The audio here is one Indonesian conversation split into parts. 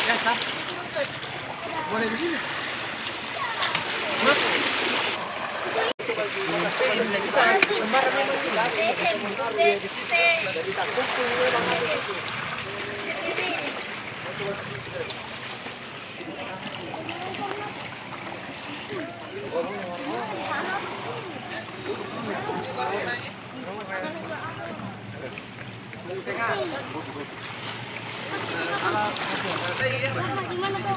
Ya, sah. Boleh di sini. Gimana tuh?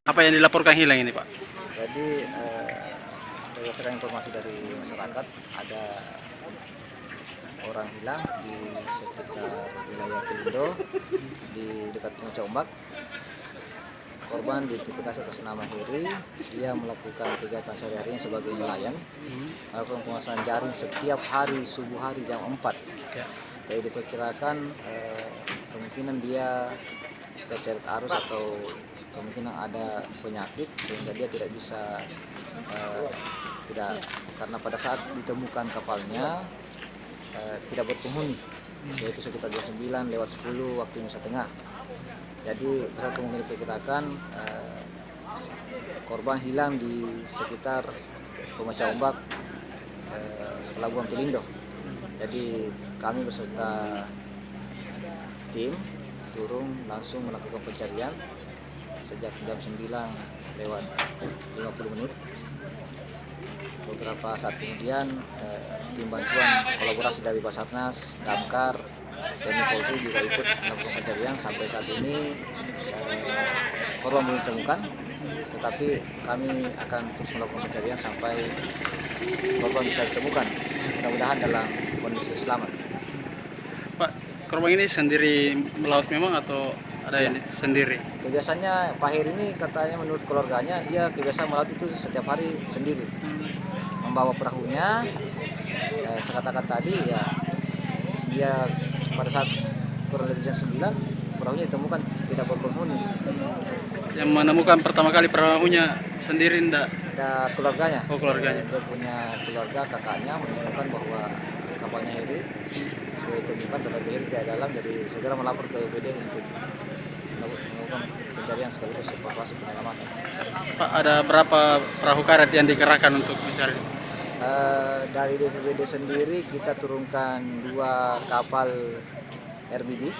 Apa yang dilaporkan hilang ini, Pak? Jadi berdasarkan informasi dari masyarakat ada orang hilang di sekitar wilayah Pelindo di dekat Muca Ombak. Korban diidentifikasi atas nama Heri. Dia melakukan kegiatan sehari-harinya sebagai nelayan, melakukan pemasangan jaring setiap hari subuh hari jam 4. Ya. Jadi diperkirakan kemungkinan dia terseret arus atau kemungkinan ada penyakit sehingga dia tidak bisa karena pada saat ditemukan kapalnya tidak berpenghuni, yaitu sekitar jam 9 lewat 10 waktu Indonesia Tengah. Jadi besar kemungkinan diperkirakan korban hilang di sekitar Pemuca Ombak, Pelabuhan Pelindo. Jadi kami beserta tim turun langsung melakukan pencarian sejak jam 9 lewat 50 menit. Beberapa saat kemudian tim bantuan kolaborasi dari Basarnas, Damkar, TNI Polri juga ikut melakukan pencarian. Sampai saat ini korban belum ditemukan, tetapi kami akan terus melakukan pencarian sampai korban bisa ditemukan, mudah-mudahan dalam kondisi selamat. Pak, korban ini sendiri melaut memang atau ada Ya. yang sendiri? Biasanya Pak Heri ini katanya menurut keluarganya dia kebiasaan melaut itu setiap hari sendiri, membawa perahunya. Saya katakan tadi ya, dia pada saat kurang lebih jam 9 perahunya ditemukan tidak berpenghuni. Yang menemukan pertama kali perahunya sendiri enggak? Ada keluarganya. Oh, keluarganya. Dia punya keluarga, kakaknya menemukan bahwa kapalnya Heri sudah ditemukan tetapi Heri tidak dalam, jadi segera melapor ke BPD untuk melakukan pencarian sekaligus evakuasi penyelamatan. Pak, ada berapa perahu karet yang dikerahkan untuk mencari? Dari BPBD sendiri kita turunkan 2 kapal RBB,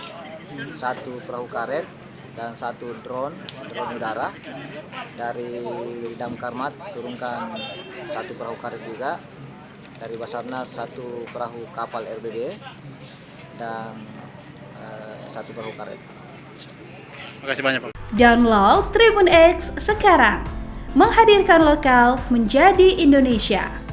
1 perahu karet dan 1 drone udara. Dari Damkarmat turunkan 1 perahu karet juga. Dari Basarnas 1 perahu kapal RBB dan 1 perahu karet. Terima kasih banyak, Pak. Download Tribun X sekarang, menghadirkan lokal menjadi Indonesia.